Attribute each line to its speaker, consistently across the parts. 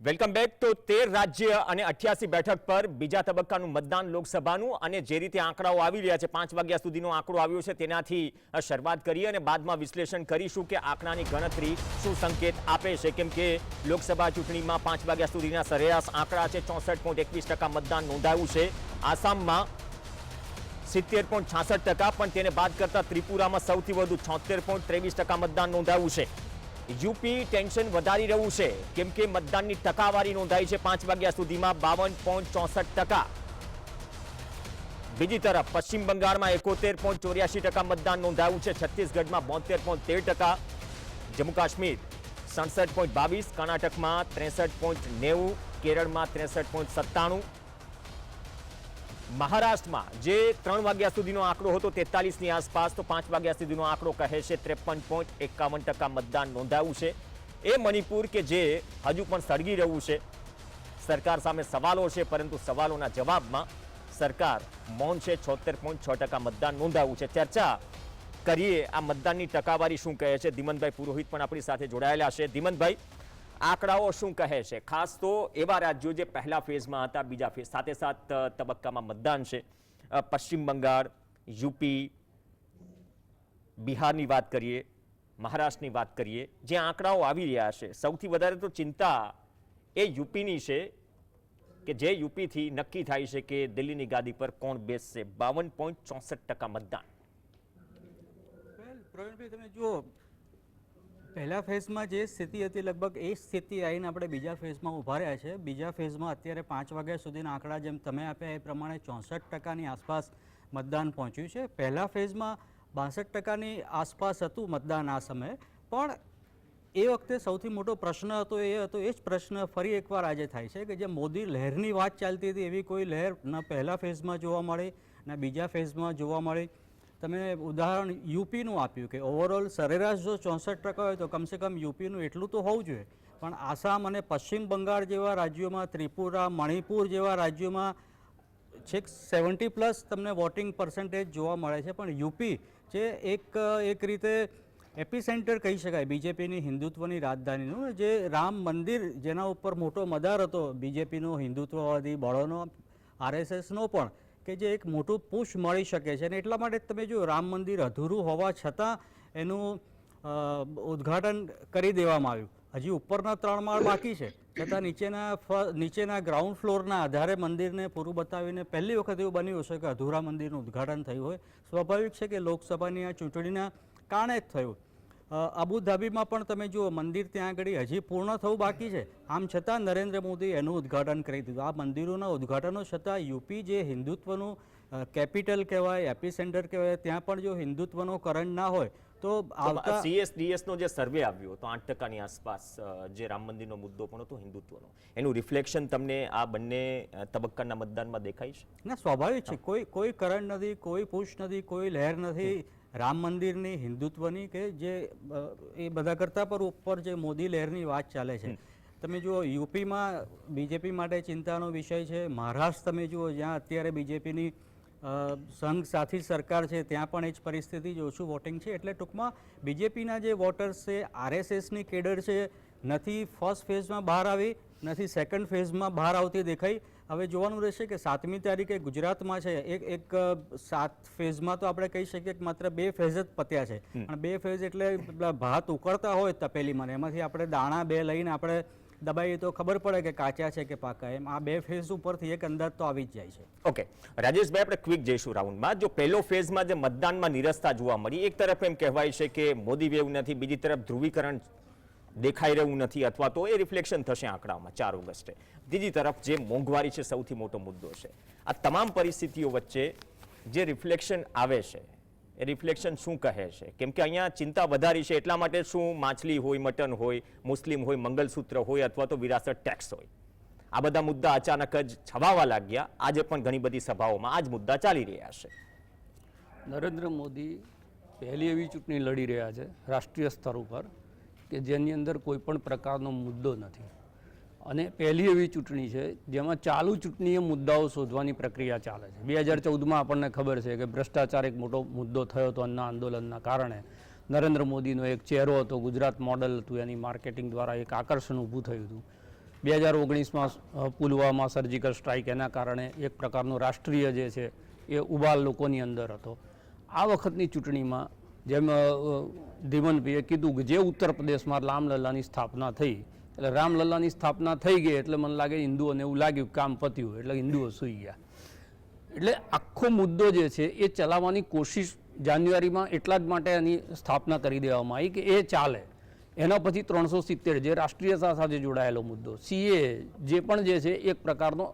Speaker 1: Welcome back. તો 13 રાજ્ય અને 88 બેઠક પર બીજા તબક્કાનું મતદાન લોકસભાનું અને જે રીતે આંકડાઓ આવી રહ્યા છે 5 વાગ્યા સુધીનો આંકડો આવ્યો છે તેનાથી શરૂઆત કરીએ અને બાદમાં વિશ્લેષણ કરીશું કે આંકડાની ગણતરી શું સંકેત આપે છે, કેમ કે લોકસભા ચૂંટણીમાં 5 વાગ્યા સુધીના સરેરાશ આંકડા છે 64.21% મતદાન નોંધાયું છે. આસામમાં 70.66%, પણ તેને બાદ કરતા ત્રિપુરામાં સૌથી વધુ 76.23% મતદાન નોંધાયું છે. યુપી ટેન્શન વધારી રહ્યું છે કેમ કે મતદાનની ટકાવારી નોંધાઈ છે 5 વાગ્યા સુધીમાં 52.64%. બીજી તરફ પશ્ચિમ બંગાળમાં 71.84% મતદાન નોંધાયું છે, છત્તીસગઢમાં 72.13%, જમ્મુ કાશ્મીર 67.22%, કર્ણાટકમાં 63.90%, કેરળમાં 63.97%, મહારાષ્ટ્રમાં જે 3 વાગ્યા સુધીનો આંકડો હતો 43ની આસપાસ, તો 5 વાગ્યા સુધીનો આંકડો કહે છે 53.51% મતદાન નોંધાયું છે. એ મણિપુર કે જે હજુ પણ સળગી રહ્યું છે, સરકાર સામે સવાલો છે પરંતુ સવાલોના જવાબમાં સરકાર મૌન છે, 76.6% મતદાન નોંધાયું છે. ચર્ચા કરીએ આ મતદાનની ટકાવારી શું કહે છે. ધીમનભાઈ પુરોહિત પણ આપણી સાથે જોડાયેલા છે. ધીમનભાઈ, આંકડાઓ શું કહે છે? ખાસ તો એવા રાજ્યો જે પહેલા ફેઝમાં હતા, બીજા ફેઝ સાથે તબક્કામાં મતદાન છે, પશ્ચિમ બંગાળ, યુપી, બિહારની વાત કરીએ, મહારાષ્ટ્રની વાત કરીએ, જે આંકડાઓ આવી રહ્યા છે સૌથી વધારે તો ચિંતા એ યુપીની છે કે જે યુપીથી નક્કી થાય છે કે દિલ્હીની ગાદી પર કોણ બેસશે. 52.64% મતદાન.
Speaker 2: પ્રવીણભાઈ, તમે જુઓ, પહેલા ફેઝમાં જે સ્થિતિ હતી લગભગ એ સ્થિતિ આવીને આપણે બીજા ફેઝમાં ઉભા રહ્યા છે. બીજા ફેઝમાં અત્યારે 5 વાગ્યા સુધીના આંકડા જેમ તમે આપ્યા એ પ્રમાણે 64%ની આસપાસ મતદાન પહોંચ્યું છે. પહેલા ફેઝમાં 62%ની આસપાસ હતું મતદાન આ સમયે, પણ એ વખતે સૌથી મોટો પ્રશ્ન હતો એ જ પ્રશ્ન ફરી એકવાર આજે થાય છે કે જે મોદી લહેરની વાત ચાલતી હતી એવી કોઈ લહેર ન પહેલા ફેઝમાં જોવા મળી ન બીજા ફેઝમાં જોવા મળી. તમે ઉદાહરણ યુપીનું આપ્યું કે ઓવરઓલ સરેરાશ જો 64% હોય તો કમસે કમ યુપીનું એટલું તો હોવું જોઈએ, પણ આસામ અને પશ્ચિમ બંગાળ જેવા રાજ્યોમાં, ત્રિપુરા, મણિપુર જેવા રાજ્યોમાં છેક 70+ તમને વોટિંગ પર્સન્ટેજ જોવા મળે છે. પણ યુપી જે એક રીતે એપિસેન્ટર કહી શકાય બીજેપીની હિન્દુત્વની રાજધાનીનું, જે રામ મંદિર જેના ઉપર મોટો મદાર હતો બીજેપીનો, હિન્દુત્વવાદી બળોનો, આરએસએસનો પણ, કે જે એક મોટું પુશ મળી શકે છે. અને એટલા માટે તમે જો રામ મંદિર અધૂરું હોવા છતાં એનું ઉદ્ઘાટન કરી દેવામાં આવ્યું. હજી ઉપરના 3 માળ બાકી છે, છતાં નીચેના ગ્રાઉન્ડ ફ્લોરના આધારે મંદિરને પૂરું બતાવીને પહેલી વખત એવું બન્યું હશે કે અધૂરા મંદિરનું ઉદ્ઘાટન થયું હોય. સ્વાભાવિક છે કે લોકસભાની આ ચૂંટણીના કારણે જ થયું. અબુધાબીમાં પણ તમે જુઓ, મંદિર ત્યાં આગળ હજી પૂર્ણ થવું બાકી છે, આમ છતાં નરેન્દ્ર મોદી એનું ઉદ્ઘાટન કરી દીધું. આ મંદિરોના ઉદ્ઘાટનો છતાં યુપી જે હિન્દુત્વનું કેપિટલ કહેવાય, એપિસેન્ટર કહેવાય, ત્યાં પણ જો હિન્દુત્વનો કરંટ ના હોય તો
Speaker 1: CSDSનો જે સર્વે આવ્યો તો 8%ની આસપાસ જે રામ મંદિરનો મુદ્દો પણ હતો હિન્દુત્વનો, એનું રિફ્લેક્શન તમને આ બંને તબક્કાના મતદાનમાં દેખાય છે?
Speaker 2: ના, સ્વાભાવિક છે. કોઈ કરંટ નથી, કોઈ પુશ નથી, કોઈ લહેર નથી રામ મંદિરની, હિન્દુત્વની, કે જે એ બધા કરતાં પર ઉપર જે મોદી લહેરની વાત ચાલે છે. તમે જુઓ, યુપીમાં બીજેપી માટે ચિંતાનો વિષય છે. મહારાષ્ટ્ર તમે જુઓ, જ્યાં અત્યારે બીજેપીની સંઘ સાથી સરકાર છે, ત્યાં પણ એ જ પરિસ્થિતિ, જ ઓછું વોટિંગ છે. એટલે ટૂંકમાં બીજેપીના જે વોટર્સ છે, આરએસએસની કેડર છે, નથી ફર્સ્ટ ફેઝમાં બહાર આવી, નથી સેકન્ડ ફેઝમાં બહાર આવતી દેખાઈ. હવે જોવાનું રહેશે કે 7મી તારીખે ગુજરાતમાં છે એક 7 ફેઝમાં તો આપણે કહી શકીએ કે માત્ર 2 ફેઝ જ પત્યા છે. પણ 2 ફેઝ એટલે ભાત ઉકળતા હોય તપેલીમાં, એમાંથી આપણે દાણા 2 લઈને આપણે દબાઈએ તો ખબર પડે કે કાચા છે કે પાકા. એમ આ 2 ફેઝ ઉપરથી એક અંદાજ તો આવી જ જાય છે.
Speaker 1: ઓકે રાજેશભાઈ, આપણે ક્વિક જઈશું રાઉન્ડમાં. જો પહેલો ફેઝમાં જે મતદાનમાં નિરસતા જોવા મળી, એક તરફ એમ કહેવાય છે કે મોદી વેવ નથી, બીજી તરફ ધ્રુવીકરણ દેખાઈ રહ્યું નથી, અથવા તો એ રિફ્લેક્શન થશે આંકડામાં 4 ઓગસ્ટે. બીજી તરફ જે મોંઘવારી છે સૌથી મોટો મુદ્દો છે. આ તમામ પરિસ્થિતિઓ વચ્ચે જે રિફ્લેક્શન આવે છે એ રિફ્લેક્શન શું કહે છે? કેમ કે અહીંયા ચિંતા વધારી છે એટલા માટે શું માછલી હોય, મટન હોય, મુસ્લિમ હોય, મંગલસૂત્ર હોય, અથવા તો વિરાસત ટેક્સ હોય, આ બધા મુદ્દા અચાનક જ છવાવા લાગ્યા. આજે પણ ઘણી બધી સભાઓમાં આ જ મુદ્દા ચાલી રહ્યા છે.
Speaker 3: નરેન્દ્ર મોદી પહેલી એવી ચૂંટણી લડી રહ્યા છે રાષ્ટ્રીય સ્તર ઉપર કે જેની અંદર કોઈ પણ પ્રકારનો મુદ્દો નથી, અને પહેલી એવી ચૂંટણી છે જેમાં ચાલુ ચૂંટણીએ મુદ્દાઓ શોધવાની પ્રક્રિયા ચાલે છે. 2014માં આપણને ખબર છે કે ભ્રષ્ટાચાર એક મોટો મુદ્દો થયો હતો. અન્ન આંદોલનના કારણે નરેન્દ્ર મોદીનો એક ચહેરો હતો, ગુજરાત મોડલ હતું, એની માર્કેટિંગ દ્વારા એક આકર્ષણ ઊભું થયું હતું. 2019માં પુલવામા સર્જિકલ સ્ટ્રાઇક એના કારણે એક પ્રકારનો રાષ્ટ્રીય જે છે એ ઉબાલ લોકોની અંદર હતો. આ વખતની ચૂંટણીમાં જેમ ધીમનભાઈએ કીધું કે જે ઉત્તર પ્રદેશમાં રામલલ્લાની સ્થાપના થઈ, એટલે રામલલ્લાની સ્થાપના થઈ ગઈ એટલે મને લાગે હિન્દુઓને એવું લાગ્યું કામ પત્યું એટલે હિન્દુઓ સૂઈ ગયા. એટલે આખો મુદ્દો જે છે એ ચલાવવાની કોશિશ જાન્યુઆરીમાં એટલા જ માટે એની સ્થાપના કરી દેવામાં આવી કે એ ચાલે. એના પછી 370 જે રાષ્ટ્રીયતા સાથે જોડાયેલો મુદ્દો, CA જે પણ જે છે એક પ્રકારનો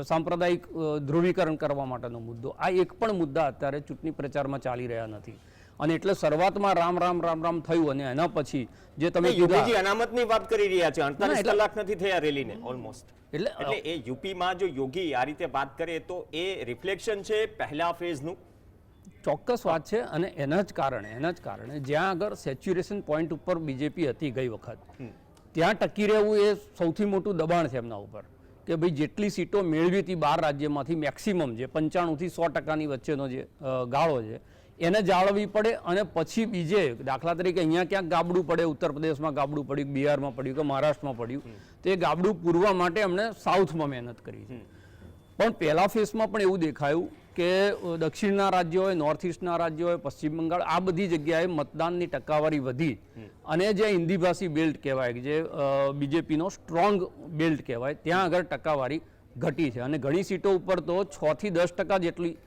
Speaker 3: સાંપ્રદાયિક ધ્રુવીકરણ કરવા માટેનો મુદ્દો, આ એક પણ મુદ્દા અત્યારે ચૂંટણી પ્રચારમાં ચાલી રહ્યા નથી. અને એટલે શરૂઆતમાં રામ રામ રામ રામ થયું અને એના પછી જે તમે
Speaker 1: યોગીજી અનામતની વાત કરી રહ્યા છે, 48 કલાક નથી થયા રેલીને ઓલમોસ્ટ.
Speaker 3: એટલે
Speaker 1: એ યુપીમાં જો યોગી આ રીતે વાત કરે તો એ રિફ્લેક્શન છે પહેલા ફેઝનું.
Speaker 3: ચોક્કસ વાત છે. અને એના જ કારણે જ્યાં આગળ સેચ્યુરેશન પોઈન્ટ ઉપર બીજેપી હતી ગઈ વખત, ત્યાં ટકી રહેવું એ સૌથી મોટું દબાણ છે એમના ઉપર કે ભાઈ જેટલી સીટો મેળવી હતી 12 રાજ્યમાંથી મેક્સિમમ જે 95 થી 100% વચ્ચેનો જે ગાળો છે એને જાળવવી પડે. અને પછી બીજે દાખલા તરીકે અહીંયા ક્યાંક ગાબડું પડે, ઉત્તર પ્રદેશમાં ગાબડું પડ્યું, બિહારમાં પડ્યું કે મહારાષ્ટ્રમાં પડ્યું, તો એ ગાબડું પૂરવા માટે એમણે સાઉથમાં મહેનત કરી છે. પણ પહેલા ફેઝમાં પણ એવું દેખાયું કે દક્ષિણના રાજ્યો હોય, નોર્થ ઇસ્ટના રાજ્યો હોય, પશ્ચિમ બંગાળ, આ બધી જગ્યાએ મતદાનની ટકાવારી વધી અને જે હિન્દી ભાષી બેલ્ટ કહેવાય કે જે બીજેપીનો સ્ટ્રોંગ બેલ્ટ કહેવાય ત્યાં આગળ ટકાવારી ઘટી છે. અને ઘણી સીટો ઉપર તો 6 થી 10% જેટલી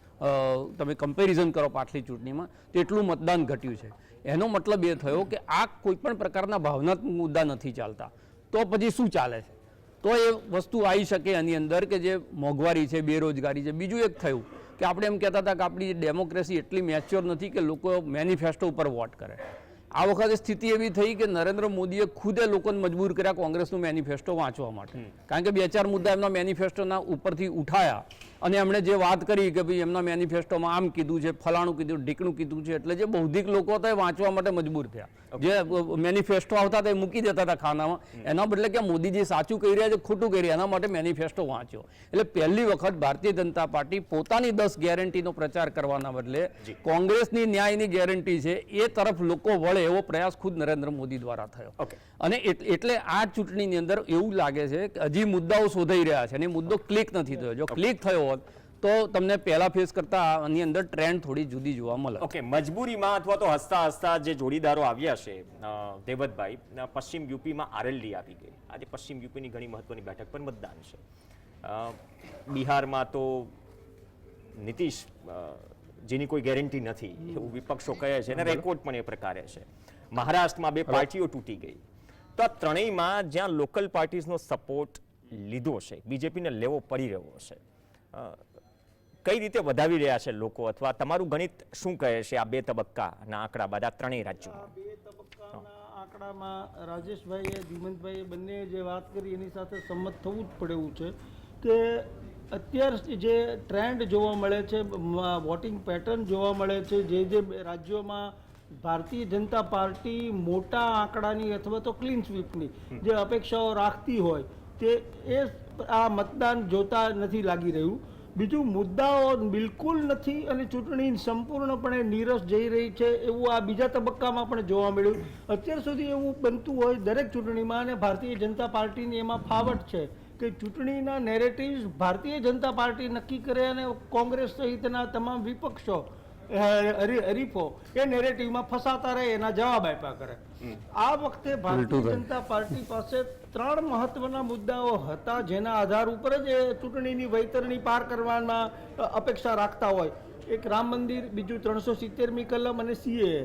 Speaker 3: તમે કમ્પેરિઝન કરો પાછલી ચૂંટણીમાં તેટલું મતદાન ઘટ્યું છે. એનો મતલબ એ થયો કે આ કોઈ પણ પ્રકારના ભાવનાત્મક મુદ્દા નથી ચાલતા, તો પછી શું ચાલે છે? તો એ વસ્તુ આવી શકે એની અંદર કે જે મોંઘવારી છે, બેરોજગારી છે. બીજું એક થયું કે આપણે એમ કહેતા હતા કે આપણી ડેમોક્રેસી એટલી મેચ્યોર નથી કે લોકો મેનિફેસ્ટો ઉપર વોટ કરે. આ વખતે સ્થિતિ એવી થઈ કે નરેન્દ્ર મોદીએ ખુદે લોકોને મજબૂર કર્યા કોંગ્રેસનું મેનિફેસ્ટો વાંચવા માટે, કારણ કે 2-4 મુદ્દા એમના મેનિફેસ્ટોના ઉપરથી ઉઠાયા અને એમણે જે વાત કરી કે ભાઈ એમના મેનિફેસ્ટોમાં આમ કીધું છે, ફલાણું કીધું, ઢીકણું કીધું છે, એટલે જે બૌદ્ધિક લોકો હતા એ વાંચવા માટે મજબૂર થયા. જે મેનિફેસ્ટો આવતા હતા એ મૂકી દેતા હતા ખાનામાં, એના બદલે કે મોદીજી સાચું કહી રહ્યા છે, ખોટું કહી રહ્યા, એના માટે મેનિફેસ્ટો વાંચ્યો. એટલે પહેલી વખત ભારતીય જનતા પાર્ટી પોતાની 10 ગેરંટીનો પ્રચાર કરવાના બદલે કોંગ્રેસની ન્યાયની ગેરંટી છે એ તરફ લોકો વળે એવો પ્રયાસ ખુદ નરેન્દ્ર મોદી દ્વારા થયો. અને એટલે આ ચૂંટણીની અંદર એવું લાગે છે કે હજી મુદ્દાઓ શોધાઈ રહ્યા છે અને મુદ્દો ક્લિક નથી થયો. જો ક્લિક થયો હોત તો તમને પહેલા ફેઝ કરતા આની અંદર ટ્રેન્ડ થોડી જુદી જોવા મળે.
Speaker 1: ઓકે, મજબૂરીમાં અથવા તો હસતા હસતા જે જોડીદારો આવ્યા છે દેવતભાઈ, પશ્ચિમ યુપીમાં આરએલડી આવી ગઈ. આજે પશ્ચિમ યુપીની ઘણી મહત્વની બેઠક પર મતદાન છે. બિહારમાં તો નીતિશ જેની કોઈ ગેરંટી નથી એવું વિપક્ષો કહે છે અને રેકોર્ડ પણ એ પ્રકારે છે. મહારાષ્ટ્રમાં 2 પાર્ટીઓ તૂટી ગઈ. તો આ ત્રણેયમાં જ્યાં લોકલ પાર્ટીઝનો સપોર્ટ લીધો છે, બીજેપીને લેવો પડી રહ્યો છે, કઈ રીતે વધાવી રહ્યા છે લોકો, અથવા તમારું ગણિત શું કહે છે આ 2 તબક્કાના આંકડા બાદ આ ત્રણેય રાજ્યોમાં?
Speaker 4: 2 તબક્કાના આંકડામાં રાજેશભાઈએ, ધીમંતભાઈએ બંને જે વાત કરી એની સાથે સંમત થવું જ પડે એવું છે કે અત્યારે જે ટ્રેન્ડ જોવા મળે છે, વોટિંગ પેટર્ન જોવા મળે છે, જે રાજ્યોમાં ભારતીય જનતા પાર્ટી મોટા આંકડાની અથવા તો ક્લીન સ્વીપની જે અપેક્ષાઓ રાખતી હોય તે એ આ મતદાન જોતા નથી લાગી રહ્યું. બીજું, મુદ્દાઓ બિલકુલ નથી અને ચૂંટણી સંપૂર્ણપણે નીરસ જઈ રહી છે એવું આ બીજા તબક્કામાં પણ જોવા મળ્યું. અત્યાર સુધી એવું બનતું હોય દરેક ચૂંટણીમાં અને ભારતીય જનતા પાર્ટીની એમાં ફાવટ છે કે ચૂંટણીના નેરેટિવ્સ ભારતીય જનતા પાર્ટી નક્કી કરે અને કોંગ્રેસ સહિતના તમામ વિપક્ષો હરીફો એ નેરેટિવમાં ફસાતા રહે, એના જવાબ આપ્યા કરે. આ વખતે ભારતીય જનતા પાર્ટી પાસે 3 મહત્વના મુદ્દાઓ હતા જેના આધાર ઉપર જ એ ચૂંટણીની વૈતરણી પાર કરવાના અપેક્ષા રાખતા હોય. એક રામ મંદિર, બીજું 370મી કલમ અને CAA.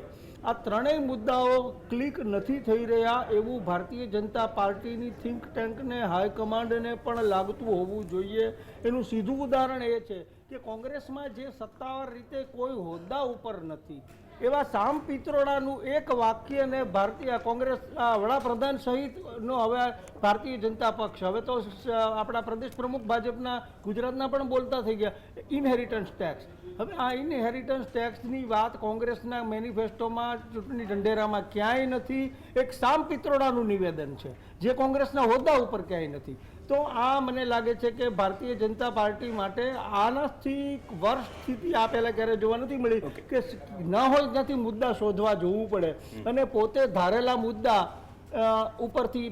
Speaker 4: આ ત્રણેય મુદ્દાઓ ક્લિક નથી થઈ રહ્યા એવું ભારતીય જનતા પાર્ટીની થિંક ટેન્કને, હાઈકમાન્ડને પણ લાગતું હોવું જોઈએ. એનું સીધું ઉદાહરણ એ છે કે કોંગ્રેસમાં જે સત્તાવાર રીતે કોઈ હોદ્દા ઉપર નથી એવા સામ પિત્રોડાનું એક વાક્યને ભારતીય કોંગ્રેસ વડાપ્રધાન સહિતનો હવે ભારતીય જનતા પક્ષ, હવે તો આપણા પ્રદેશ પ્રમુખ ભાજપના ગુજરાતના પણ બોલતા થઈ ગયા, ઇનહેરિટન્સ ટેક્સ. હવે આ ઇનહેરિટન્સ ટેક્સની વાત કોંગ્રેસના મેનિફેસ્ટોમાં, ચૂંટણી ઢંઢેરામાં ક્યાંય નથી. એક સામ પિત્રોડાનું નિવેદન છે જે કોંગ્રેસના હોદ્દા ઉપર ક્યાંય નથી. તો આ મને લાગે છે કે ભારતીય જનતા પાર્ટી માટે આનાથી વર્ષ સ્થિતિ આ પહેલા ક્યારે જોવા નથી મળી કે ન હોય ત્યાંથી મુદ્દા શોધવા જોવું પડે અને પોતે ધારેલા મુદ્દા ઉપરથી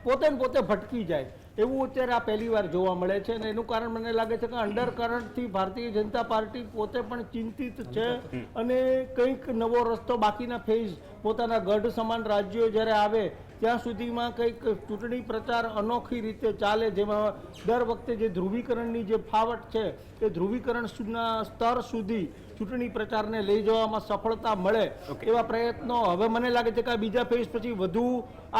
Speaker 4: પોતે ને પોતે ભટકી જાય એવું અત્યારે આ પહેલી વાર જોવા મળે છે અને એનું કારણ મને લાગે છે કે અંડર કરંટથી ભારતીય જનતા પાર્ટી પોતે પણ ચિંતિત છે અને કંઈક નવો રસ્તો બાકીના ફેઝ પોતાના ગઢ સમાન રાજ્યો જ્યારે આવે ત્યાં સુધીમાં કંઈક ચૂંટણી પ્રચાર અનોખી રીતે ચાલે, જેમાં દર વખતે જે ધ્રુવીકરણની જે ફાવટ છે એ ધ્રુવીકરણના સ્તર સુધી ચૂંટણી પ્રચારને લઈ જવામાં સફળતા મળે એવા પ્રયત્નો હવે મને લાગે છે કે આ બીજા ફેઝ પછી વધુ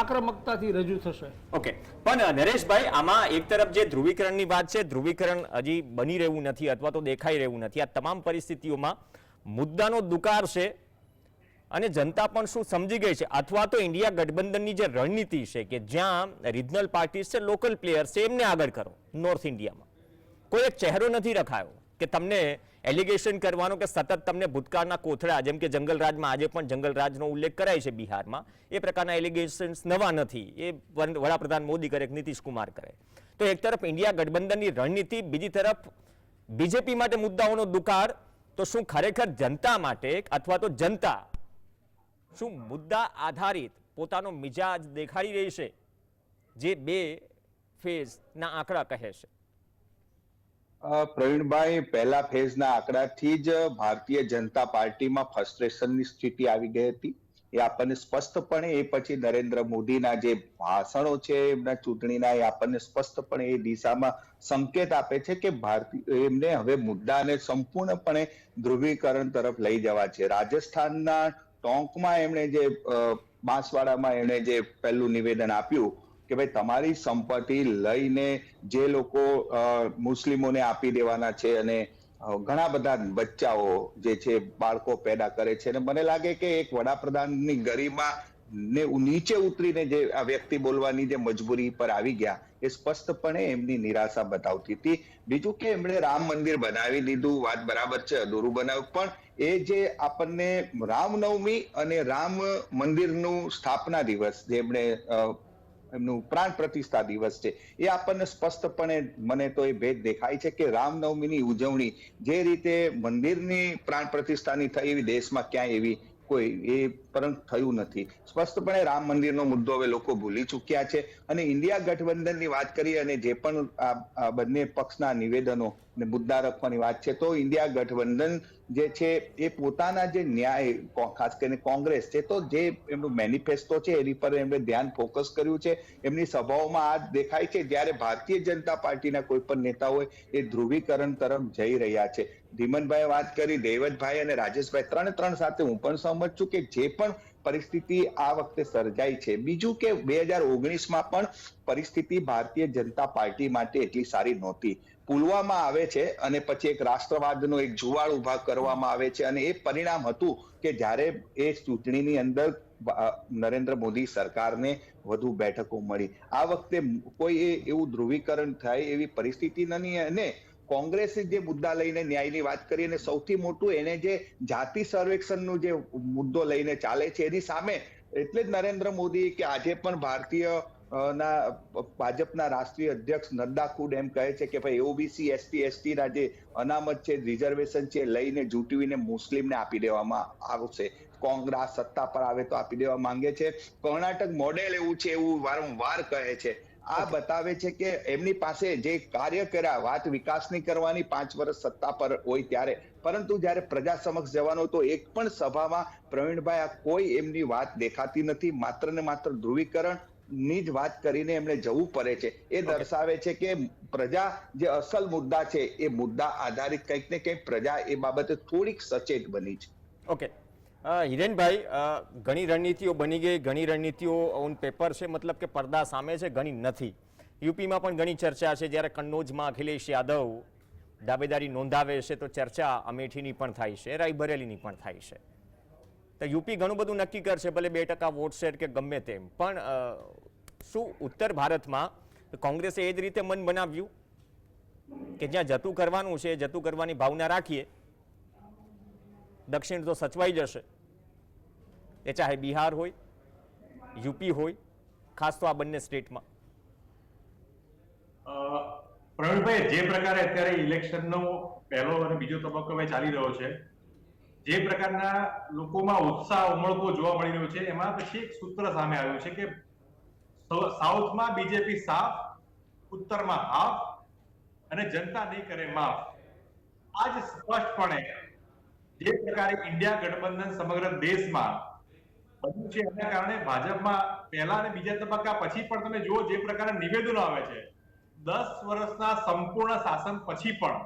Speaker 4: આક્રમકતાથી રજૂ થશે.
Speaker 1: ઓકે, પણ નરેશભાઈ, આમાં એક તરફ જે ધ્રુવીકરણની વાત છે, ધ્રુવીકરણ હજી બની રહ્યું નથી અથવા તો દેખાઈ રહ્યું નથી. આ તમામ પરિસ્થિતિઓમાં મુદ્દાનો દુકાર છે અને જનતા પણ શું સમજી ગઈ છે, અથવા તો ઇન્ડિયા ગઠબંધનની જે રણનીતિ છે કે જ્યાં રિજનલ પાર્ટીઝ છે, લોકલ પ્લેયર્સ છે, એમને આગળ કરો. નોર્થ ઇન્ડિયામાં કોઈ એક ચહેરો નથી રખાયો કે તમને એલિગેશન કરવાનો કે સતત તમને ભૂતકાળના કોથળા, જેમ કે જંગલરાજમાં આજે પણ જંગલરાજનો ઉલ્લેખ કરાય છે બિહારમાં, એ પ્રકારના એલિગેશન્સ નવા નથી. એ વડાપ્રધાન મોદી કરે, નીતિશ કુમાર કરે. તો એક તરફ ઇન્ડિયા ગઠબંધનની રણનીતિ, બીજી તરફ બીજેપી માટે મુદ્દાઓનો દુકાર. તો શું ખરેખર જનતા માટે અથવા તો જનતા શું મુદ્દા આધારિત પોતાનો મિજાજ દેખાડી રહી છે, જે બે ફેઝના આંકડા કહે છે?
Speaker 5: પ્રવીણભાઈ, પહેલા ફેઝના આંકડાથી જ ભારતીય જનતા પાર્ટીમાં ફ્રસ્ટ્રેશનની સ્થિતિ આવી ગઈ હતી. એ આપણને સ્પષ્ટપણે એ પછી નરેન્દ્ર મોદીના જે ભાષણો છે એમના ચૂંટણીના, એ આપણને સ્પષ્ટપણે એ દિશામાં સંકેત આપે છે કે એમને હવે મુદ્દાને સંપૂર્ણપણે ધ્રુવીકરણ તરફ લઈ જવા છે. રાજસ્થાનના ટોંકમાં એમણે જે બાંસવાડામાં એમણે જે પહેલું નિવેદન આપ્યું કે ભાઈ તમારી સંપત્તિ લઈને જે લોકો મુસ્લિમોને આપી દેવાના છે અને ઘણા બધા બચ્ચાઓ જે છે બાળકો પેદા કરે છે, અને મને લાગે કે એક વડાપ્રધાનની ગરિમા ને નીચે ઉતરીને જે આ વ્યક્તિ બોલવાની જે મજબૂરી પર આવી ગયા, એ સ્પષ્ટપણે એમની નિરાશા બતાવતી હતી. બીજું કે એમણે રામ મંદિર બનાવી દીધું, વાત બરાબર છે, અધૂરું બનાવ્યું, પણ એ જે આપણને રામનવમી અને રામ મંદિરનું સ્થાપના દિવસ જે એમણે એમનું પ્રાણ પ્રતિષ્ઠા દિવસ છે, એ આપણને સ્પષ્ટપણે મને તો એ ભેદ દેખાય છે કે રામનવમીની ઉજવણી જે રીતે મંદિરની પ્રાણ પ્રતિષ્ઠાની થઈ એવી દેશમાં ક્યાંય એવી કોઈ એ પરંતુ થયું નથી. સ્પષ્ટપણે રામ મંદિરનો મુદ્દો હવે લોકો ભૂલી ચૂક્યા છે. અને ઇન્ડિયા ગઠબંધનની વાત કરીએ અને જે પણ આ બંને પક્ષના નિવેદનો ને મુદ્દા રાખવાની વાત છે, તો ઇન્ડિયા ગઠબંધન જે છે એ પોતાના જે ન્યાય, ખાસ કરીને કોંગ્રેસ છે, તો જે એમનું મેનિફેસ્ટો છે એની પર એમણે ધ્યાન ફોકસ કર્યું છે. એમની સભાઓમાં આ દેખાય છે જ્યારે ભારતીય જનતા પાર્ટીના કોઈ પણ નેતા હોય એ ધ્રુવીકરણ તરફ જઈ રહ્યા છે. ધીમનભાઈ વાત કરી, દેવતભાઈ અને રાજેશભાઈ ત્રણ સાથે હું પણ સહમત છું કે જે પણ પરિસ્થિતિ આ વખતે સર્જાઈ છે. બીજું કે 2019માં પણ પરિસ્થિતિ ભારતીય જનતા પાર્ટી માટે એટલી સારી નહોતી. પુલવામા આવે છે અને પછી એક રાષ્ટ્રવાદનો એક જુવાળ ઉભા કરવામાં આવે છે, અને એ પરિણામ હતું કે જ્યારે એ ચૂંટણીની અંદર નરેન્દ્ર મોદી સરકારને વધુ બેઠકો મળી. આ વખતે કોઈ એવું ધ્રુવીકરણ થાય એવી પરિસ્થિતિ નહીં. અને કોંગ્રેસે જે મુદ્દા લઈને ન્યાયની વાત કરી, અને સૌથી મોટું એને જે જાતિ સર્વેક્ષણનો જે મુદ્દો લઈને ચાલે છે એની સામે, એટલે જ નરેન્દ્ર મોદી કે આજે પણ ભાજપના રાષ્ટ્રીય અધ્યક્ષ નડ્ડા ખુદ એમ કહે છે કે ભાઈ ઓબીસી, એસટી, એસટીના જે અનામત છે, રિઝર્વેશન છે, લઈને જૂટવીને મુસ્લિમને આપી દેવામાં આવશે. કોંગ્રેસ સત્તા પર આવે તો આપી દેવા માંગે છે. કર્ણાટક મોડેલ એવું છે એવું વારંવાર કહે છે. આ બતાવે છે કે એમની પાસે જે કાર્ય કર્યા, વાત વિકાસની કરવાની 5 વર્ષ સત્તા પર હોય ત્યારે, પરંતુ જ્યારે પ્રજા સમક્ષ જવાનો તો એક પણ સભામાં પ્રવીણભાઈ આ કોઈ એમની વાત દેખાતી નથી. માત્ર ને માત્ર ધ્રુવીકરણ ની જ વાત કરીને એમણે જવું પડે છે. એ દર્શાવે છે કે પ્રજા જે અસલ મુદ્દા છે એ મુદ્દા આધારિત કંઈક ને કંઈક પ્રજા એ બાબતે થોડીક સચેત બની છે.
Speaker 1: ઓકે હિરેનભાઈ, ઘણી રણનીતિઓ બની ગઈ, ઘણી રણનીતિઓ ઓન પેપર છે, મતલબ કે પડદા સામે છે, ઘણી નથી. યુપીમાં પણ ઘણી ચર્ચા છે. જ્યારે કન્નૌજમાં અખિલેશ યાદવ દાવેદારી નોંધાવે છે તો ચર્ચા અમેઠીની પણ થાય છે, રાયબરેલીની પણ થાય છે. તો યુપી ઘણું બધું નક્કી કરશે, ભલે 2% વોટ શેર કે ગમે તેમ, પણ શું ઉત્તર ભારતમાં કોંગ્રેસે એ જ રીતે મન બનાવ્યું કે જ્યાં જતું કરવાનું છે, જતું કરવાની ભાવના રાખીએ, દક્ષિણ તો સચવાઈ જશે? એ ચાહે બિહાર હોય, યુપી હોય, ખાસ તો આ બંને સ્ટેટમાં.
Speaker 6: પ્રવીણભાઈ, જે પ્રકારે અત્યારે ઇલેક્શનનો પહેલો અને બીજો તબક્કો ચાલી રહ્યો છે, જે પ્રકારના લોકોમાં ઉત્સાહ ઉમળકો જોવા મળી રહ્યો છે, એમાં પછી એક સૂત્ર સામે આવ્યું છે કે સાઉથમાં બીજેપી સાફ, ઉત્તરમાં હાફ અને જનતા નહીં કરે માફ. આજ સ્પષ્ટપણે જે પ્રકારે ઇન્ડિયા ગઠબંધન સમગ્ર દેશમાં બન્યું છે એના કારણે ભાજપમાં પહેલા અને બીજા તબક્કા પછી પણ તમે જુઓ જે પ્રકારના નિવેદનો આવે છે, 10 વર્ષના સંપૂર્ણ શાસન પછી પણ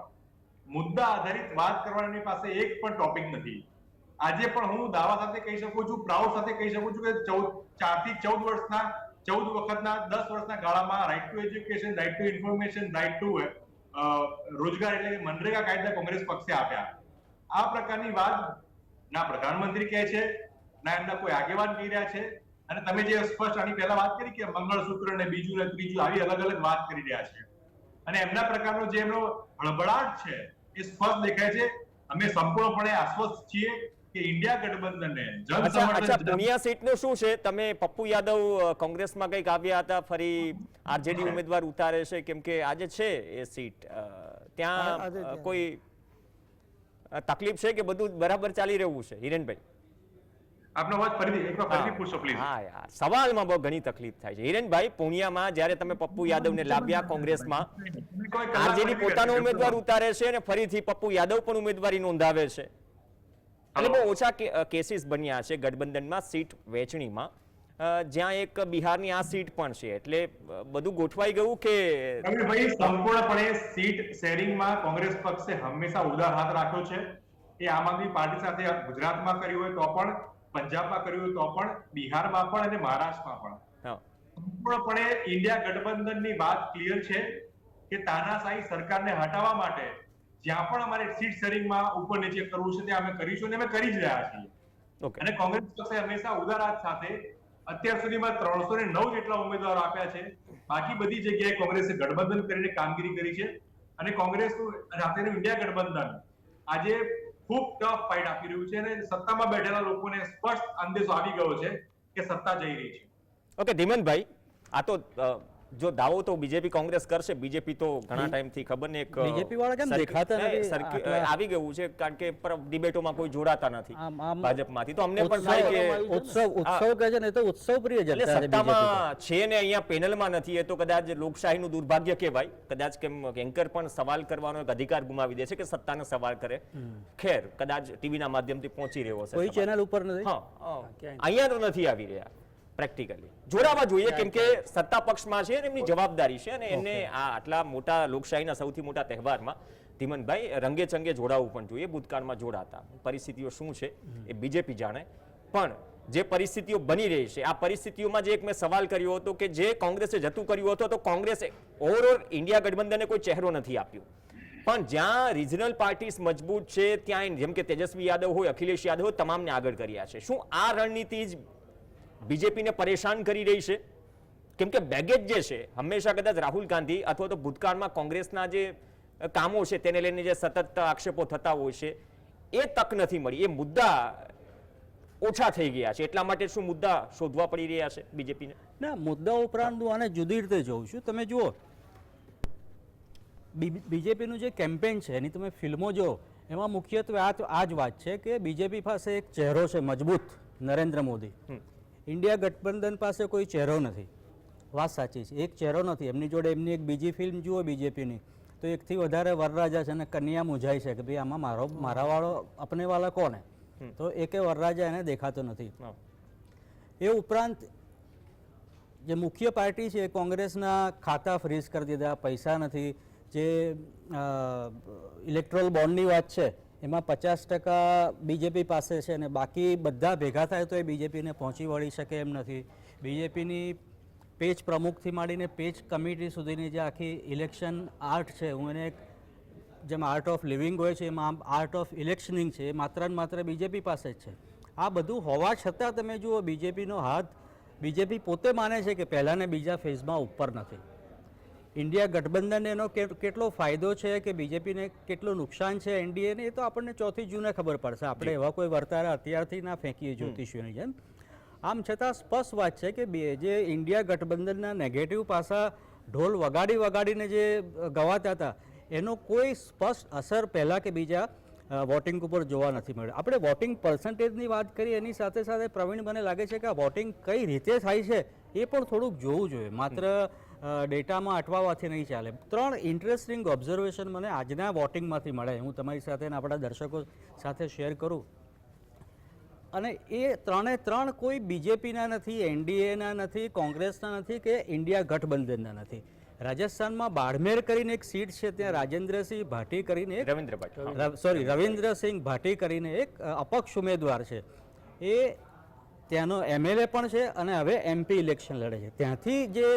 Speaker 6: મુદ્દા આધારિત વાત કરવાની પાસે એક પણ ટોપિક નથી. આજે પણ હું દાવા સાથે કહી શકું છું, પ્રાઉડ સાથે કહી શકું છું કે 4 થી 14 વર્ષના 14 વખતના 10 વર્ષના ગાળામાં right to education, right to information, right to રોજગાર એટલે કે મનરેગા કાયદા કોંગ્રેસ પક્ષે આપ્યા. આ પ્રકારની વાત ના પ્રધાનમંત્રી કહે છે ના એમના કોઈ આગેવાન કહી રહ્યા છે. અને તમે જે સ્પષ્ટ આની પહેલા વાત કરી કે મંગળસૂત્ર ને બીજું ને ત્રીજું આવી અલગ અલગ વાત કરી રહ્યા છે અને એમના પ્રકારનો જે એમનો હળબળાટ છે એ સ્પષ્ટ દેખાય છે. અમે સંપૂર્ણપણે આશ્વસ્ત છીએ કે ઇન્ડિયા ગઠબંધનને
Speaker 1: અચ્છા પુનિયા સીટનું શું છે? તમે પપ્પુ યાદવ કોંગ્રેસમાં કંઈક આવ્યા હતા, ફરી આરજેડી ઉમેદવાર ઉતારે છે, કેમ કે આજે છે એ સીટ ત્યાં કોઈ તકલીફ છે કે બધું બરાબર ચાલી રહ્યું છે? હિરેનભાઈ
Speaker 6: આપનો વાત ફરીથી પૂછો પ્લીઝ.
Speaker 1: હા યાર, સવાલમાં બહુ ઘણી તકલીફ થાય છે. હિરેનભાઈ, પૂર્ણિયામાં જ્યારે તમે પપ્પુ યાદવને લાવ્યા કોંગ્રેસમાં, આરજેડી પોતાનો ઉમેદવાર ઉતારે છે અને ફરીથી પપ્પુ યાદવ પણ ઉમેદવારી નોંધાવે છે. એટલે બહુ ઓછા કેસીસ બન્યા છે ગઠબંધનમાં સીટ વહેંચણીમાં, જ્યાં એક બિહારની આ સીટ પણ છે. એટલે બધું ગોઠવાઈ ગયું કે
Speaker 6: ભાઈ સંપૂર્ણપણે સીટ શેરિંગમાં કોંગ્રેસ પક્ષે હંમેશા ઉદાર હાથ રાખ્યો છે. એ આમ આદમી પાર્ટી સાથે ગુજરાતમાં કર્યું હોય તો પણ, પંજાબમાં કર્યું હોય તો પણ, બિહારમાં પણ અને મહારાષ્ટ્રમાં પણ સંપૂર્ણપણે ઇન્ડિયા ગઠબંધનની વાત ક્લિયર છે કે તાનાશાહી સરકારને હટાવવા માટે જ્યાં પણ અમારે સીટ શેરિંગમાં ઉપર નીચે કરવું છે ત્યાં અમે કરીશું અને અમે કરી જ રહ્યા છીએ. અને કોંગ્રેસ પક્ષે હંમેશા ઉદાર હાથ સાથે અત્યાર સુધીમાં 309 જેટલા ઉમેદવારો આપ્યા છે. બાકી બધી જગ્યાએ કોંગ્રેસે ગઠબંધન કરીને કામગીરી કરી છે અને કોંગ્રેસનું સાથેનું ઇન્ડિયા ગઠબંધન આજે ખૂબ ટફ ફાઇટ આપી રહ્યું છે અને સત્તામાં બેઠેલા લોકોને સ્પષ્ટ અંદેશો આવી ગયો છે કે સત્તા જઈ રહી છે.
Speaker 1: ઓકે ધીમનભાઈ, આ તો જો દાવો તો બીજેપી કોંગ્રેસ કરશે, બીજેપી તો ઘણા ટાઈમથી ખબર ને એક
Speaker 2: બીજેપી વાળા કેમ દેખાતા નથી?
Speaker 1: આવી ગયું છે કારણ કે ડિબેટોમાં કોઈ જોડાતા નથી ભાજપમાંથી. તો અમને પણ થાય કે
Speaker 2: ઉત્સવ કહે છે ને, તો ઉત્સવ પ્રિય જનતા છે
Speaker 1: સત્તામાં છે ને અહીંયા પેનલમાં નથી, એ તો કદાચ લોકશાહીનું દુર્ભાગ્ય કહેવાય. કદાચ કેમ એન્કર પણ સવાલ કરવાનો એક અધિકાર ગુમાવી દે છે કે સત્તાને સવાલ કરે. ખેર, કદાચ ટીવીના માધ્યમથી પહોંચી રહ્યો છે,
Speaker 2: કોઈ ચેનલ ઉપર નથી.
Speaker 1: હા, અહીંયા તો નથી આવી રહ્યા. પ્રેક્ટિકલી જોડાવા જોઈએ કેમ કે સત્તા પક્ષમાં છે એમની જવાબદારી છે અને એને આ આટલા મોટા લોકશાહીના સૌથી મોટા તહેવારમાં ધીમનભાઈ રંગે ચંગે જોડાવવું પણ જોઈએ. ભૂતકાળમાં જોડાતા, પરિસ્થિતિઓ શું છે એ બીજેપી જાણે, પણ જે પરિસ્થિતિઓ બની રહી છે આ પરિસ્થિતિઓમાં જે એક મેં સવાલ કર્યો હતો કે જે કોંગ્રેસે જતું કર્યું હતું તો કોંગ્રેસે ઓવરઓલ ઇન્ડિયા ગઠબંધનને કોઈ ચહેરો નથી આપ્યો, પણ જ્યાં રિજનલ પાર્ટીઝ મજબૂત છે ત્યાં જેમ કે તેજસ્વી યાદવ હોય, અખિલેશ યાદવ હોય, તમામને આગળ કર્યા છે. શું આ રણનીતિ જ બીજેપીને પરેશાન કરી રહી છે? કેમ કે બેગેજ જે છે હંમેશા કદાચ રાહુલ ગાંધી અથવા તો ભૂતકાળમાં કોંગ્રેસના જે કામો છે તેને લઈને જે સતત આક્ષેપો થતા હોય છે એ તક નથી મળી, એ મુદ્દા ઓછા થઈ ગયા છે, એટલા માટે શું મુદ્દા શોધવા પડી રહ્યા છે બીજેપીને?
Speaker 2: ના, મુદ્દા ઉપરાંત હું આને જુદી રીતે જોઉં છું. તમે જુઓ બીજેપીનું જે કેમ્પેન છે એની તમે ફિલ્મો જો, એમાં મુખ્યત્વે આ જ વાત છે કે બીજેપી પાસે એક ચહેરો છે મજબૂત, નરેન્દ્ર મોદી. ઇન્ડિયા ગઠબંધન પાસે કોઈ ચહેરો નથી. વાત સાચી છે, એક ચહેરો નથી. એમની જોડે એમની એક બીજી ફિલ્મ જુઓ બીજેપીની તો એકથી વધારે વરરાજા છે અને કન્યા મૂંઝાય છે કે ભાઈ આમાં મારા વાળો અપને વાળા કોને, તો એકે વરરાજા એને દેખાતો નથી. એ ઉપરાંત જે મુખ્ય પાર્ટી છે કોંગ્રેસના ખાતા ફ્રીઝ કરી દીધા, પૈસા નથી. જે ઇલેક્ટ્રોલ બોન્ડની વાત છે એમાં 50% બીજેપી પાસે છે અને બાકી બધા ભેગા થાય તો એ બીજેપીને પહોંચી વળી શકે એમ નથી. બીજેપીની પેજ પ્રમુખથી માંડીને પેજ કમિટી સુધીની જે આખી ઇલેક્શન આર્ટ છે, હું એને એક જેમ આર્ટ ઓફ લિવિંગ હોય છે એમાં આર્ટ ઓફ ઇલેક્શનિંગ છે, એ માત્ર ને માત્ર બીજેપી પાસે જ છે. આ બધું હોવા છતાં તમે જુઓ બીજેપીનો હાથ, બીજેપી પોતે માને છે કે પહેલા ને બીજા ફેઝમાં ઉપર નથી. ઇન્ડિયા ગઠબંધન એનો કેટલો ફાયદો છે કે બીજેપીને કેટલું નુકસાન છે એનડીએને, એ તો આપણને 4 જૂને ખબર પડશે. આપણે એવા કોઈ વર્તારા અત્યારથી ના ફેંકીએ જ્યોતિષીઓની જેમ. આમ છતાં સ્પષ્ટ વાત છે કે જે ઇન્ડિયા ગઠબંધનના નેગેટિવ પાસા ઢોલ વગાડીને જે ગવાતા હતા એનો કોઈ સ્પષ્ટ અસર પહેલાં કે બીજા વોટિંગ ઉપર જોવા નથી મળ્યો. આપણે વોટિંગ પર્સન્ટેજની વાત કરીએ એની સાથે સાથે પ્રવીણ મને લાગે છે કે આ વોટિંગ કઈ રીતે થાય છે એ પણ થોડુંક જોવું જોઈએ. માત્ર ડેટામાં અટવાવાથી નહીં ચાલે. 3 ઇન્ટરેસ્ટિંગ ઓબ્ઝર્વેશન મને આજના વોટિંગમાંથી મળે, હું તમારી સાથે અને આપણા દર્શકો સાથે શેર કરું. અને એ 3 કોઈ બીજેપીના નથી, એનડીએના નથી, કોંગ્રેસના નથી કે ઇન્ડિયા ગઠબંધનના નથી. રાજસ્થાનમાં બાડમેર કરીને એક સીટ છે, ત્યાં રાજેન્દ્રસિંહ ભાટી કરીને એક રવિન્દ્રસિંહ ભાટી કરીને એક અપક્ષ ઉમેદવાર છે. એ ત્યાંનો એમએલએ પણ છે અને હવે એમપી ઇલેક્શન લડે છે. ત્યાંથી જે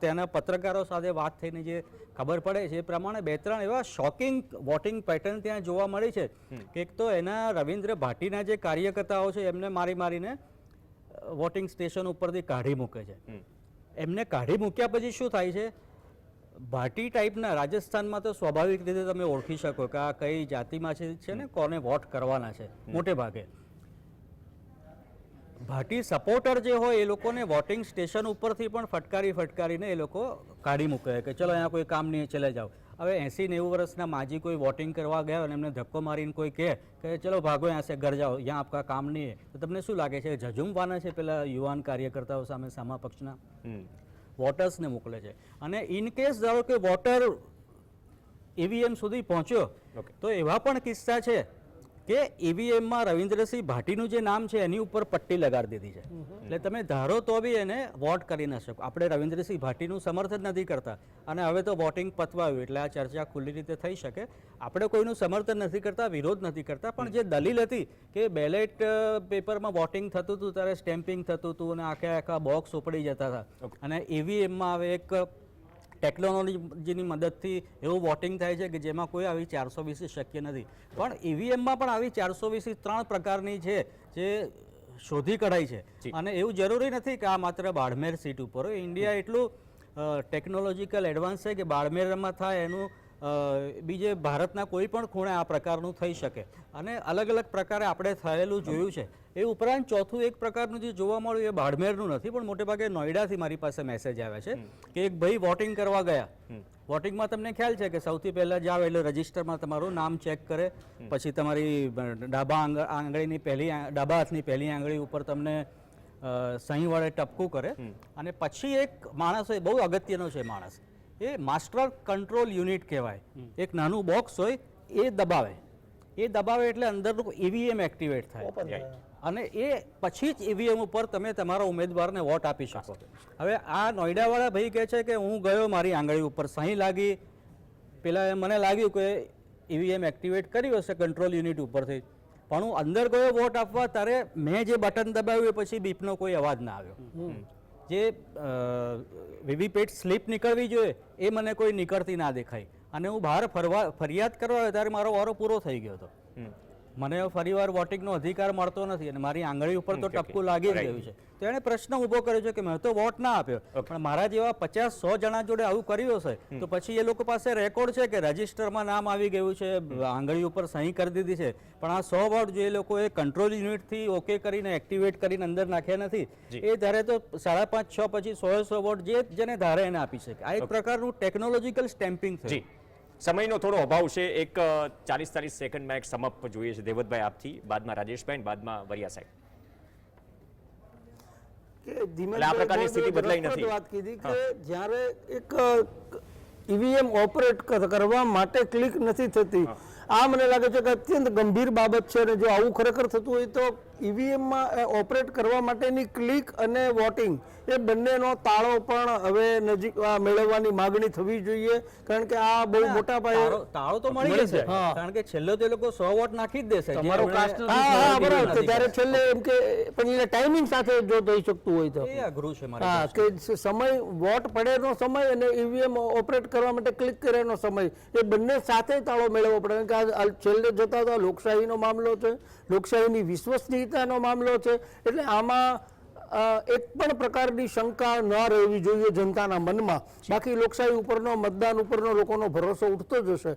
Speaker 2: ત્યાંના પત્રકારો સાથે વાત થઈને જે ખબર પડે છે એ પ્રમાણે 2-3 એવા શોકિંગ વોટિંગ પેટર્ન ત્યાં જોવા મળી છે કે એક તો એના રવિન્દ્ર ભાટીના જે કાર્યકર્તાઓ છે એમને મારીને વોટિંગ સ્ટેશન ઉપરથી કાઢી મૂકે છે. એમને કાઢી મૂક્યા પછી શું થાય છે, ભાટી ટાઈપના રાજસ્થાનમાં તો સ્વાભાવિક રીતે તમે ઓળખી શકો કે આ કઈ જાતિમાં છે ને કોને વોટ કરવાના છે. મોટે ભાગે ભાટી સપોર્ટર જે હોય એ લોકોને વોટિંગ સ્ટેશન ઉપરથી પણ ફટકારીને એ લોકો કાઢી મૂકે કે ચલો અહીંયા કોઈ કામ નહીં, ચલે જાઓ. હવે 80-90 વર્ષના માજી કોઈ વોટિંગ કરવા ગયા અને એમને ધક્કો મારીને કોઈ કહે કે ચલો ભાગો यहाँ से घर जाओ, यहाँ आपका काम नहीं है, તો તમને શું લાગે છે ઝઝુમવાના છે પેલા યુવાન કાર્યકર્તાઓ સામે સામા પક્ષના વોટર્સને મોકલે છે. અને ઇન કેસ ધારો કે વોટર ઈવીએમ સુધી પહોંચ્યો તો એવા પણ કિસ્સા છે કે ઈવીએમમાં રવિન્દ્રસિંહ ભાટીનું જે નામ છે એની ઉપર પટ્ટી લગાડી દીધી છે. એટલે તમે ધારો તો બી એને વોટ કરી ન શકો. આપણે રવિન્દ્રસિંહ ભાટીનું સમર્થન નથી કરતા અને હવે તો વોટિંગ પતવાયું એટલે આ ચર્ચા ખુલ્લી રીતે થઈ શકે. આપણે કોઈનું સમર્થન નથી કરતા, વિરોધ નથી કરતા, પણ જે દલીલ હતી કે બેલેટ પેપરમાં વોટિંગ થતું હતું ત્યારે સ્ટેમ્પિંગ થતું હતું અને આખા બોક્સ ઉપડી જતા હતા અને ઈવીએમમાં હવે એક ટેકનોલોજીની મદદથી એવું વોટિંગ થાય છે કે જેમાં કોઈ આવી 420 શક્ય નથી. પણ ઈવીએમમાં પણ આવી 420 3 પ્રકારની છે જે શોધી કઢાઈ છે. અને એવું જરૂરી નથી કે આ માત્ર બાડમેર સીટ ઉપર હોય. ઇન્ડિયા એટલું ટેકનોલોજીકલ એડવાન્સ છે કે બાડમેરમાં થાય એનું બીજે ભારતના કોઈ પણ ખૂણે આ પ્રકારનું થઈ શકે અને અલગ અલગ પ્રકારે આપણે થયેલું જોયું છે. એ ઉપરાંત ચોથું એક પ્રકારનું જે જોવા મળ્યું એ બાડમેરનું નથી પણ મોટે ભાગે નોઈડાથી મારી પાસે મેસેજ આવ્યા છે કે એક ભાઈ વોટિંગ કરવા ગયા. વોટિંગમાં તમને ખ્યાલ છે કે સૌથી પહેલાં જાઓ એટલે રજિસ્ટરમાં તમારું નામ ચેક કરે, પછી તમારી ડાબા હાથની પહેલી આંગળી ઉપર તમને સહી વડે ટપકું કરે અને પછી એક માણસ હોય, બહુ અગત્યનો છે માણસ, એ માસ્ટર કંટ્રોલ યુનિટ કહેવાય. એક નાનું બોક્સ હોય એ દબાવે એટલે અંદરનું ઈવીએમ એક્ટિવેટ થાય અને એ પછી જ ઈવીએમ ઉપર તમે તમારા ઉમેદવારને વોટ આપી શકો. હવે આ નોઈડાવાળા ભાઈ કહે છે કે હું ગયો, મારી આંગળી ઉપર સહી લાગી, પેલા મને લાગ્યું કે ઈવીએમ એક્ટિવેટ કર્યું હશે કંટ્રોલ યુનિટ ઉપરથી, પણ હું અંદર ગયો વોટ આપવા ત્યારે મેં જે બટન દબાવ્યું એ પછી બીપનો કોઈ અવાજ ના આવ્યો. જે વીવીપેટ સ્લીપ નીકળવી જોઈએ એ મને કોઈ નીકળતી ના દેખાઈ અને હું બહાર ફરિયાદ કરવા આવ્યો ત્યારે મારો વારો પૂરો થઈ ગયો હતો. મને ફરીવાર વોટિંગનો અધિકાર મળતો નથી અને મારી આંગળી ઉપર તો ટપકું લાગી જ ગયું છે. તો એણે પ્રશ્ન ઊભો કર્યો છે કે મેં તો વોટ ના આપ્યો, પણ મારા જેવા 50-100 જણા જોડે આવું કર્યું હશે તો પછી એ લોકો પાસે રેકોર્ડ છે કે રજિસ્ટરમાં નામ આવી ગયું છે, આંગળી ઉપર સહી કરી દીધી છે, પણ આ 100 વોટ જે લોકોએ કંટ્રોલ યુનિટથી ઓકે કરીને એક્ટિવેટ કરીને અંદર નાખ્યા નથી એ ધારે તો 5.5-6 પછી 100 વોટ જેને ધારે એને આપી શકે. આ એક પ્રકારનું ટેકનોલોજીકલ સ્ટેમ્પિંગ થયું.
Speaker 1: સમયનો થોડો અભાવ છે, એક 40-40 સેકન્ડમાં એક સમપ જોઈએ છે દેવતભાઈ આપથી, બાદમાં રાજેશભાઈ, બાદમાં વરિયા સાહેબ.
Speaker 4: આ
Speaker 1: પ્રકારની સ્થિતિ બદલાઈ નથી.
Speaker 4: વાત કીધી કે જ્યારે એક ઈવીએમ ઓપરેટ કરવા માટે ક્લિક નથી થતી, આ મને લાગે છે કે અત્યંત ગંભીર બાબત છે અને જો આવું ખરેખર થતું હોય તો ઈવીએમમાં ઓપરેટ કરવા માટેની ક્લિક અને વોટિંગ એ બંનેનો તાળો પણ હવે નજીક મેળવવાની માગણી થવી જોઈએ, કારણ કે આ બહુ મોટા પાયે
Speaker 2: તાળો તો મળી જશે, કારણ કે છેલ્લે તો લોકો 100 વોટ નાખી જ દેશે.
Speaker 4: ત્યારે છેલ્લે એમ કે પણ ટાઈમિંગ સાથે જો થઈ શકતું હોય તો
Speaker 2: એ અઘરું છે.
Speaker 4: હા, કે સમય વોટ પડેનો સમય અને ઈવીએમ ઓપરેટ કરવા માટે ક્લિક કરેનો સમય એ બંને સાથે તાળો મેળવવો પડે, કારણ કે આ છેલ્લે જતા તો લોકશાહીનો મામલો છે, લોકશાહીની વિશ્વસનીયતાનો મામલો છે. એટલે આમાં એક પણ પ્રકારની શંકા ન રહેવી જોઈએ જનતાના મનમાં. બાકી લોકશાહી ઉપરનો, મતદાન ઉપરનો લોકોનો ભરોસો ઉઠતો જ હશે.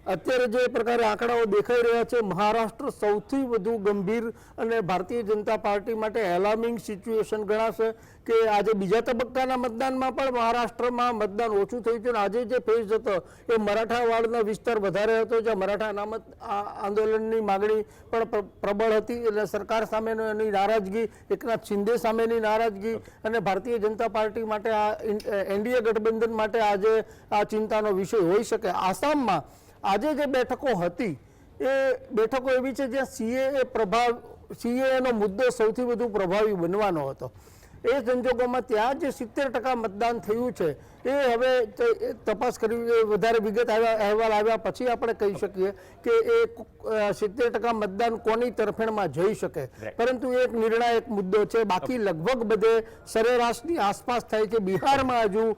Speaker 4: અત્યારે જે પ્રકારે આંકડાઓ દેખાઈ રહ્યા છે, મહારાષ્ટ્ર સૌથી વધુ ગંભીર અને ભારતીય જનતા પાર્ટી માટે એલાર્મિંગ સિચ્યુએશન ગણાશે કે આજે બીજા તબક્કાના મતદાનમાં પણ મહારાષ્ટ્રમાં મતદાન ઓછું થયું છે અને આજે જે ફેઝ હતો એ મરાઠાવાડનો વિસ્તાર વધારે હતો, જ્યાં મરાઠા અનામત આંદોલનની માગણી પણ પ્રબળ હતી, એટલે સરકાર સામેનો એની નારાજગી, એકનાથ શિંદે સામેની નારાજગી અને ભારતીય જનતા પાર્ટી માટે આ એનડીએ ગઠબંધન માટે આજે આ ચિંતાનો વિષય હોઈ શકે. આસામમાં આજે જે બેઠકો હતી એ બેઠકો એવી છે જ્યાં સીએનો મુદ્દો સૌથી વધુ પ્રભાવી બનવાનો હતો. એ સંજોગોમાં ત્યાં જે 70% મતદાન થયું છે એ હવે તપાસ કરવી, વધારે વિગત અહેવાલ આવ્યા પછી આપણે કહી શકીએ કે એ 70% મતદાન કોની તરફેણમાં જઈ શકે, પરંતુ એક નિર્ણાયક મુદ્દો છે. બાકી લગભગ બધે સરેરાશની આસપાસ થાય છે. બિહારમાં હજુ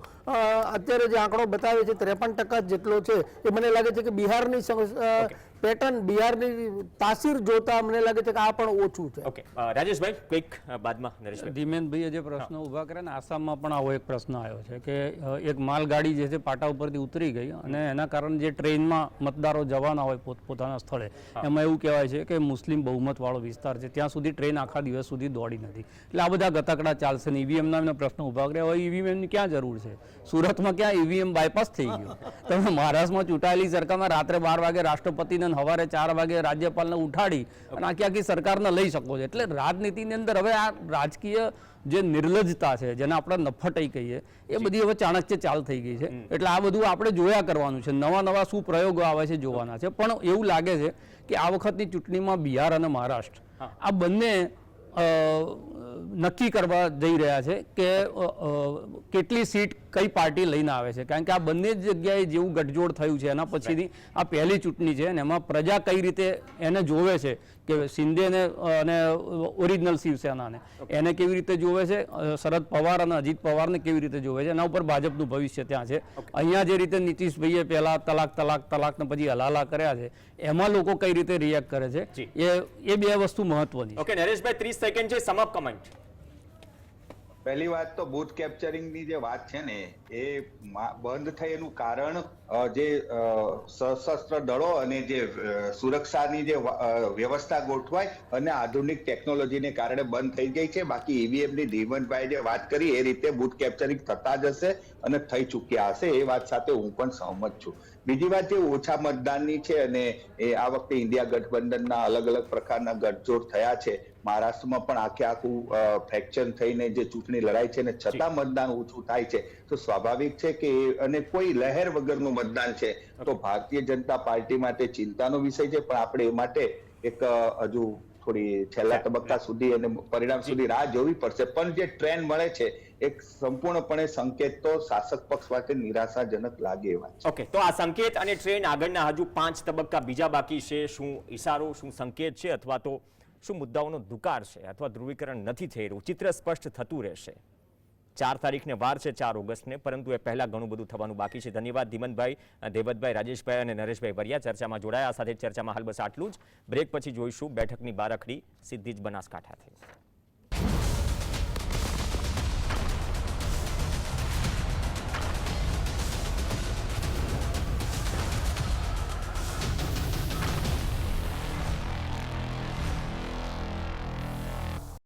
Speaker 4: અત્યારે જે આંકડો બતાવે છે 53% જેટલો છે, એ મને લાગે છે કે બિહારની પેટર્ન, બિહારની તાસીર જોતા મને લાગે છે કે આ પણ ઓછું છે.
Speaker 1: ઓકે રાજેશભાઈ, ક્વિક બાદમાં નરેશભાઈ.
Speaker 3: ધીમેનભાઈએ જે પ્રશ્ન ઊભા કર્યા ને, આસામમાં પણ આવો એક પ્રશ્ન આવ્યો છે કે એક માલગાડી જે છે પાટા ઉપરથી ઉતરી ગઈ અને એના કારણે જે ટ્રેનમાં મતદારો જવાના હોય પોતપોતાના સ્થળે, એમાં એવું કહેવાય છે કે મુસ્લિમ બહુમતવાળો વિસ્તાર છે, ત્યાં સુધી ટ્રેન આખા દિવસ સુધી દોડી નથી. એટલે આ બધા ગતકડા ચાલશે ને ઈવીએમના પ્રશ્ન ઊભા કર્યા. હવે ઈવીએમની ક્યાં જરૂર છે? સુરતમાં ક્યાં ઈવીએમ બાયપાસ થઈ ગયું? તમે મહારાષ્ટ્રમાં ચૂંટાયેલી સરકારમાં રાત્રે 12 વાગે રાષ્ટ્રપતિને સવારે 4 વાગે રાજ્યપાલને ઉઠાડી અને આખી સરકારને લઈ શકો છો. એટલે રાજનીતિની અંદર હવે આ રાજકીય જે નિર્લજ્જતા છે, જેને આપણે નફટાઈ કહીએ, એ બધી હવે ચાણક્ય ચાલ થઈ ગઈ છે. એટલે આ બધું આપણે જોયા કરવાનું છે. નવા શું પ્રયોગો આવે છે જોવાના છે. પણ એવું લાગે છે કે આ વખતની ચૂંટણીમાં બિહાર અને મહારાષ્ટ્ર આ બંને નક્કી કરવા જઈ રહ્યા છે કે કેટલી સીટ કઈ પાર્ટી લઈને આવે છે. કારણ કે આ બંને જગ્યાએ જેવું ગઠજોડ થયું છે એના પછીની આ પહેલી ચૂંટણી છે અને એમાં પ્રજા કઈ રીતે એને જોવે છે કે શિંદેને અને ઓરિજિનલ શિવસેનાને એને કેવી રીતે જોવે છે, શરદ પવાર અને અજીત પવારને કેવી રીતે જોવે છે, એના ઉપર ભાજપનું ભવિષ્ય ત્યાં છે. અહીંયા જે રીતે નીતિશભાઈએ પહેલા તલાક ને પછી હલાલા કર્યા છે, એમાં લોકો કઈ રીતે રિએક્ટ કરે છે, એ બે વસ્તુ મહત્વની.
Speaker 1: ઓકે નરેશભાઈ, 30 સેકન્ડ છે, સમ અપ કમેન્ટ.
Speaker 5: પહેલી વાત તો બૂથ કેપ્ચરિંગની જે વાત છે ને એ બંધ થઈ એનું કારણ જે સશસ્ત્ર દળો અને જે સુરક્ષાની જે વ્યવસ્થા ગોઠવાય અને આધુનિક ટેકનોલોજીને કારણે બંધ થઈ ગઈ છે. બાકી ઈવીએમની ધીમનભાઈ જે વાત કરી એ રીતે બૂથ કેપ્ચરિંગ થતા જ હશે અને થઈ ચૂક્યા હશે. એ વાત સાથે હું પણ સહમત છું. બીજી વાત જે ઓછા મતદાનની છે અને એ આ વખતે ઇન્ડિયા ગઠબંધનના અલગ અલગ પ્રકારના ગઠજોડ થયા છે. મહારાષ્ટ્રમાં પણ આખું ફ્રેક્ચર થઈને જે ચૂંટણી લડાઈ છે ને છતાં મતદાન ઓછું થાય છે તો સ્વાભાવિક છે કે અને કોઈ લહેર વગરનું મતદાન છે તો ભારતીય જનતા પાર્ટી માટે ચિંતાનો વિષય છે. પણ આપણે એ માટે એક હજુ થોડી છેલ્લા તબક્કા સુધી અને પરિણામ સુધી રાહ જોવી પડશે. પણ જે ટ્રેન્ડ મળે છે એક સંપૂર્ણપણે સંકેત તો શાસક પક્ષ માટે નિરાશાજનક લાગે એવા છે.
Speaker 1: ઓકે, તો આ સંકેત અને ટ્રેન્ડ આગળના હજુ 5 તબક્કા બીજા બાકી છે. શું ઈશારો, શું સંકેત છે, અથવા તો શું મુદ્દાઓનો દુકાર છે, અથવા ધ્રુવીકરણ નથી થઈ રહ્યું? ચિત્ર સ્પષ્ટ થતું રહેશે. 4 તારીખને વાર છે, 4 ઓગસ્ટને, પરંતુ એ પહેલા ઘણું બધું થવાનું બાકી છે. ધન્યવાદ ધીમનભાઈ, દેવતભાઈ, રાજેશભાઈ અને નરેશભાઈ વરિયા ચર્ચામાં જોડાયા. સાથે ચર્ચામાં હાલ બસ આટલું જ. બ્રેક પછી જોઈશું બેઠકની બારખડી સીધી જ બનાસકાંઠાથી.